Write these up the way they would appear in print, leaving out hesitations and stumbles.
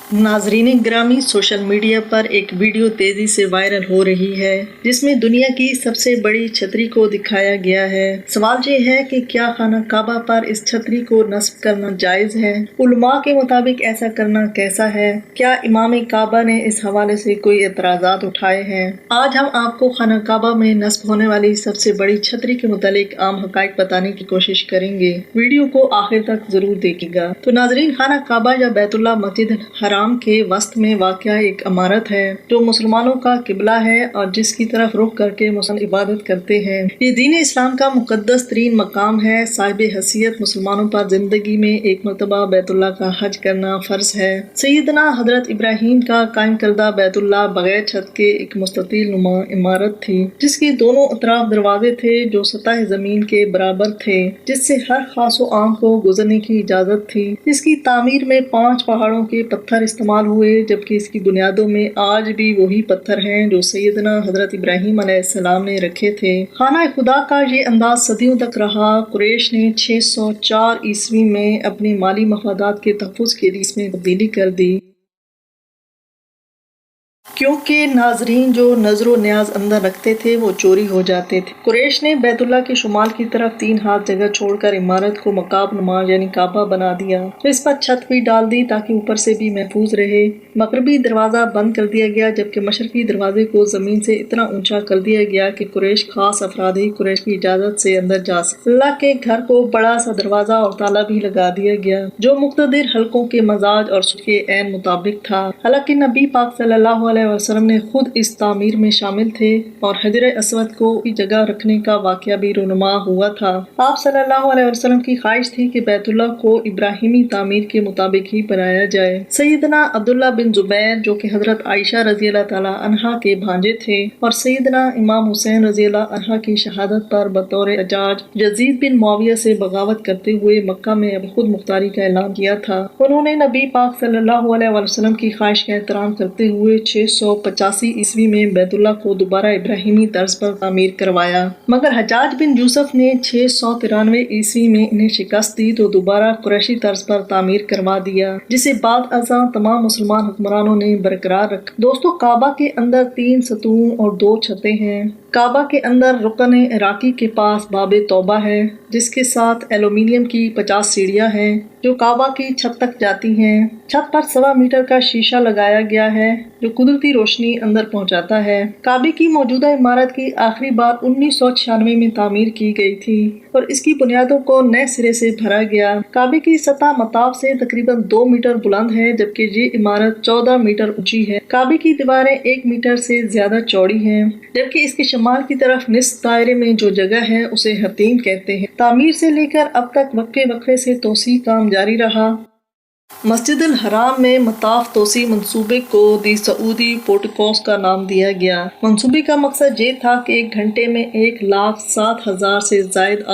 नाजरीन ग्रामी, social media पर एक वीडियो तेजी से वायरल हो रही है जिसमें दुनिया की सबसे बड़ी छतरी को दिखाया गया है। सवाल ये है कि क्या खाना काबा पर इस छतरी को नस्ब करना जायज है? उलमा के मुताबिक ऐसा करना कैसा है? क्या इमाम काबा ने इस हवाले से कोई एतराज़ात उठाए हैं? आज हम आपको खाना काबा में नस्ब होने वाली सबसे बड़ी छतरी के मुतालिक आम हकाइक बताने की कोशिश करेंगे। वीडियो को आखिर तक जरूर देखिएगा। तो नाजरीन, खाना काबा या बैतुल्लाह मस्जिद हराम के वस्त में वाक़या एक इमारत है जो मुसलमानों का किबला है और जिसकी तरफ रुख करके मुसलमान इबादत करते हैं। ये दीन इस्लाम का मुकद्दस तरीन मकाम है। साहिब हैसियत मुसलमानों पर जिंदगी में एक मरतबा बैतुल्लाह का हज करना फर्ज है। सैयदना हजरत इब्राहीम का कायम करदा बैतुल्लाह बगैर छत के एक मुस्ततिल नुमा इमारत थी जिसके दोनों अतराफ दरवाजे थे जो सतह जमीन के बराबर थे, जिससे हर खासो आम को गुजरने की इजाजत थी। इसकी तामीर में 5 पहाड़ों के पत्थर इस्तेमाल हुए, जबकि इसकी बुनियादों में आज भी वही पत्थर हैं जो सैयदना हजरत इब्राहीम अलैहिस्सलाम ने रखे थे। खाना खुदा का ये अंदाज सदियों तक रहा। कुरैश ने 604 ईस्वी में अपने माली मफादात के तहफ़्फ़ुज़ के लिए इसमें तब्दीली कर दी, क्योंकि नाजरीन जो नजरो न्याज अंदर रखते थे वो चोरी हो जाते थे। कुरैश ने बैतुल्लाह के शुमाल की तरफ 3 हाथ जगह छोड़कर इमारत को मकाब नुमा यानी काबा बना दिया। तो इस पर छत भी डाल दी ताकि ऊपर से भी महफूज रहे। मगरबी दरवाजा बंद कर दिया गया, जबकि मशरकी दरवाजे को जमीन से इतना ऊंचा कर दिया गया कि कुरैश खास अफराद ही कुरैश की इजाजत से अंदर जा सके। अल्लाह के घर को बड़ा सा दरवाजा और ताला भी लगा दिया गया जो मुख्तलिफ हल्कों के मजाज और उसके ऐन मुताबिक था। हालांकि नबी पाक सल्लल्लाहु अलैहि वसल्लम ने खुद इस तामीर में शामिल थे और हजर अस्वद को की जगह रखने का वाक़या भी रूनुमा हुआ था। आप सल्लल्लाहु अलैहि वसल्लम की ख्वाहिश थी कि बैतुल्लाह को इब्राहिमी तामीर के मुताबिक ही बनाया जाए। सैयदना अब्दुल्ला बिन जुबैर जो कि हजरत आयशा रज़ी अल्लाह ताला अन्हा के भांजे थे और सैयदना इमाम हुसैन रज़ी अल्लाह अन्हा की शहादत पर बतौर एजाज यजीद बिन मुआविया से बगावत करते हुए मक्का में खुद मुख्तारी का ऐलान किया था। उन्होंने नबी पाक सल्लल्लाहु अलैहि वसल्लम की ख्वाहिश का एहतराम करते हुए 685 ईस्वी में बैतुल्लाह को दोबारा इब्राहिमी तर्ज पर तामीर करवाया, मगर हज्जाज बिन यूसुफ ने 693 ईस्वी में इन्हें शिकस्त दी तो दोबारा कुरैशी तर्ज पर तामीर करवा दिया, जिसे बाद अज़ां तमाम मुसलमान हुक्मरानों ने बरकरार रखा। दोस्तों, काबा के अंदर 3 सतून और 2 छतें हैं। काबा के अंदर रुकन इराकी के पास बाबे तौबा है जिसके साथ एल्यूमिनियम की 50 सीढ़ियां हैं जो काबा की छत तक जाती हैं। छत पर 1.25 मीटर का शीशा लगाया गया है जो कुदरती रोशनी अंदर पहुंचाता है। काबे की मौजूदा इमारत की आखिरी बार 1996 में तामीर की गई थी और इसकी बुनियादों को नए सिरे से भरा गया। काबे की सतह मताब से तकरीबन 2 मीटर बुलंद है, जबकि ये इमारत 14 मीटर ऊंची है। काबे की दीवारें 1 मीटर से ज्यादा चौड़ी हैं, जबकि इसके शमाल की तरफ निस्फ दायरे में जो जगह है उसे हतीम कहते हैं। तामीर से लेकर अब तक वक्फे से तोसी काम जारी रहा। मस्जिद अल हराम में मताफ तोसी मंसूबे को दी सऊदी पोर्टिकोस का नाम दिया गया। मंसूबे का मकसद ये था कि 1 घंटे में 1,07,000 से जायद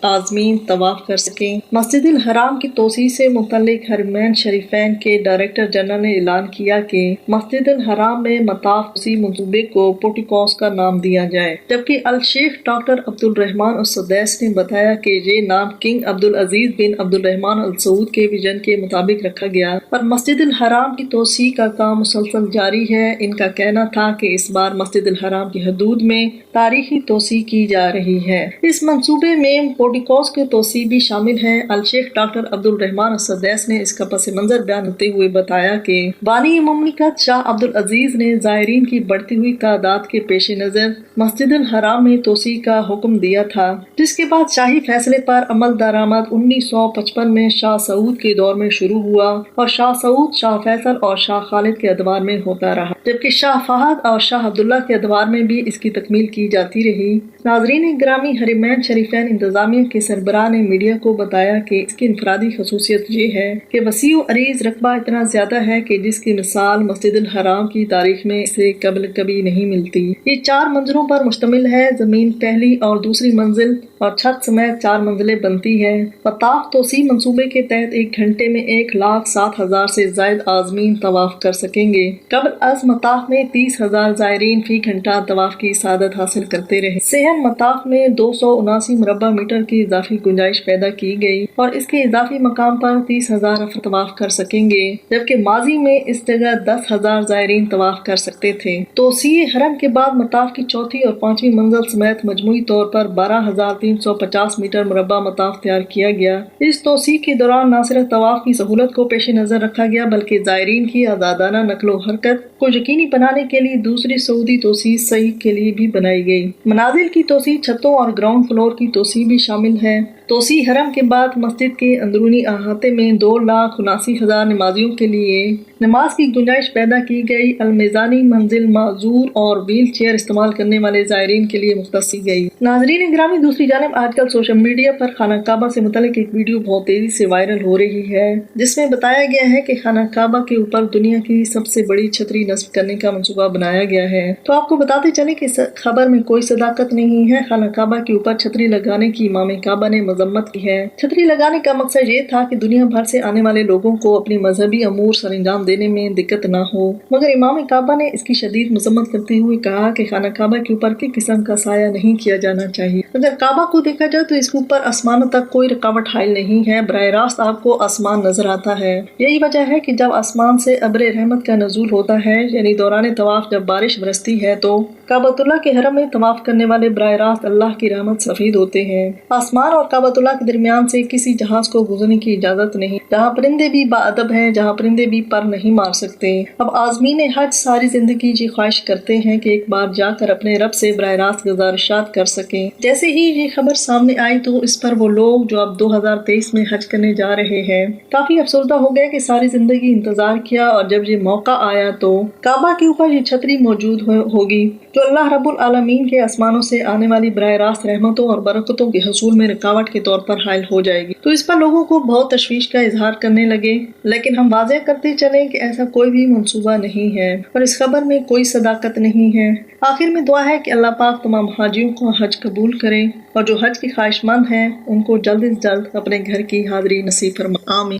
आज़मीन तवाफ कर सकें। मस्जिद अल हराम की तोसी से मुतल्लिक हरमैन शरीफैन के डायरेक्टर जनरल ने ऐलान किया कि मस्जिद अल हराम में मताफ तोसी मंसूबे को पोर्टिकोस का नाम दिया जाए, जबकि अल शेख डॉक्टर अब्दुल रहमान अल सदैस ने बताया कि ये नाम किंग अब्दुल अजीज बिन अब्दुल रहमान अल सऊद के विजन के मुताबिक रखा गया। पर मस्जिद अल हराम की तोसी का काम मुसलसल जारी है। इनका कहना था कि इस बार मस्जिद अल हराम की हदूद में तारीखी तोसी की जा रही है। इस मंसूबे में पोर्टिकोस की तोसी भी शामिल है। अल शेख डॉक्टर अब्दुल रहमान सदैस ने इसका पस मंजर बयान करते हुए बताया कि बानी मुमलिकत शाह अब्दुल अजीज ने ज़ायरीन की बढ़ती हुई तादाद के पेश नजर मस्जिद अल हराम में तोसी का हुक्म दिया था, जिसके बाद शाही फैसले पर अमल दरामद 1955 में शाह सऊद के दौर में शुरू हुआ और शाह सऊद, शाह फैसल और शाह खालिद के अदवार में होता रहा, जबकि शाह फहद और शाह अब्दुल्ला के अदवार में भी इसकी तकमील की जाती रही। नाजरीन ग्रामी, हरमैन शरीफैन इंतजामिया के सरबराह ने मीडिया को बताया कि इसकी इनफरादी खसूसियत ये है कि वसी व अरीज रकबा इतना ज्यादा है कि जिसकी मिसाल मस्जिद अल हराम की तारीख में इसे कबल कभी नहीं मिलती। ये 4 मंजिलों पर मुश्तमिल है। जमीन पहली और दूसरी मंजिल और छत समेत 4 मंजिलें बनती है। मताफ तोसी मंसूबे के तहत 1 घंटे में 2,07,000 से ज़ायद आज़मीन तवाफ़ कर सकेंगे। कबल अज़ मताफ में 30,000 ज़ायरीन फी घंटा तवाफ़ की सादत हासिल करते रहे। सेहन मताफ में 279 मुरबा मीटर की इजाफी गुंजाइश पैदा की गई और इसके इजाफी मकाम पर 30,000 अफराद तवाफ़ कर सकेंगे, जबकि माजी में इस जगह 10,000 ज़ायरीन तवाफ़ कर सकते थे। तोसीए हरम के बाद मताफ की चौथी और पांचवी मंजिल समेत मजमूई तौर पर 12,350 मीटर मुरबा मताफ तैयार किया गया। इस तोसी के दौरान न सिर्फ तवाफ की सहूलत को पेश नजर रखा गया बल्कि ज़ायरीन की आज़ादाना नकलो हरकत को यकीनी बनाने के लिए दूसरी सऊदी तोसी सही के लिए भी बनाई गई। मनाजिल की तोसी, छतों और ग्राउंड फ्लोर की तोसी भी शामिल है। तोसी हरम के बाद मस्जिद के अंदरूनी अहाते में 2,79,000 नमाजियों के लिए नमाज की गुंजाइश पैदा की गई। अलमेजानी मंजिल माजूर और व्हील चेयर इस्तेमाल करने वाले ज़ायरीन के लिए मुख्तस की गई। नाजरीन ग्रामी, दूसरी जानब आजकल सोशल मीडिया पर खाना काबा से मुतल्लिक एक वीडियो बहुत तेजी से वायरल हो रही है, जिसमें बताया गया है कि खाना काबा के ऊपर दुनिया की सबसे बड़ी छतरी नस्ब करने का मंसूबा बनाया गया है। तो आपको बताते चले कि इस खबर में कोई सदाकत नहीं है। खाना काबा के ऊपर छतरी लगाने की इमाम काबा ने मजम्मत की है। छतरी लगाने का मकसद ये था कि दुनिया भर से आने वाले लोगों को अपनी मजहबी अमूर सर अंजाम देने में दिक्कत न हो, मगर इमाम काबा ने इसकी शदीद मजम्मत करते हुए कहा कि खाना काबा के ऊपर किसी किस्म का साया नहीं किया जाना चाहिए। अगर काबा को देखा जाए तो इसके ऊपर आसमानों तक कोई रुकावट हाइल नहीं है, बराह रास्त आपको आसमान नजर आता है। यही वजह है कि जब आसमान से अब्र रहमत का नज़ूल होता है, यानी दौरान तवाफ जब बारिश बरसती है, तो काबतुल्लाह के हरम में तवाफ करने वाले बराह रास्त अल्लाह की रहमत सफीद होते हैं। आसमान और काबतुल्लाह के दरमियान से किसी जहाज को गुजरने की इजाजत नहीं, जहाँ परिंदे भी बाअदब हैं, जहाँ परिंदे भी पर नहीं मार सकते। अब आज़मीन हज सारी जिंदगी ये ख्वाहिश करते हैं कि एक बार जाकर अपने रब से बराह रास्त गुजारिशात कर सकें। जैसे ही ये खबर सामने आई तो इस पर वो लोग जो अब 2023 में हज करने जा रहे हैं काफी अफसरदा हो गए कि सारी जिंदगी इंतजार किया और जब ये मौका आया तो काबा के ऊपर ये छतरी मौजूद होगी जो अल्लाह रब्बुल आलमीन के आसमानों से आने वाली बराह रास्त रहमतों और बरकतों के हसूल में रुकावट के तौर पर हायल हो जाएगी। तो इस पर लोगों को बहुत तशवीश का इजहार करने लगे, लेकिन हम वाज़ेह करते चले कि ऐसा कोई भी मंसूबा नहीं है और इस खबर में कोई सदाकत नहीं है। आखिर में दुआ है कि अल्लाह पाक तमाम हाजियों को हज कबूल करे और जो हज के ख्वाहिशमंद हैं उनको जल्द से जल्द अपने घर की हाजिरी नसीब फरमाए। आमीन।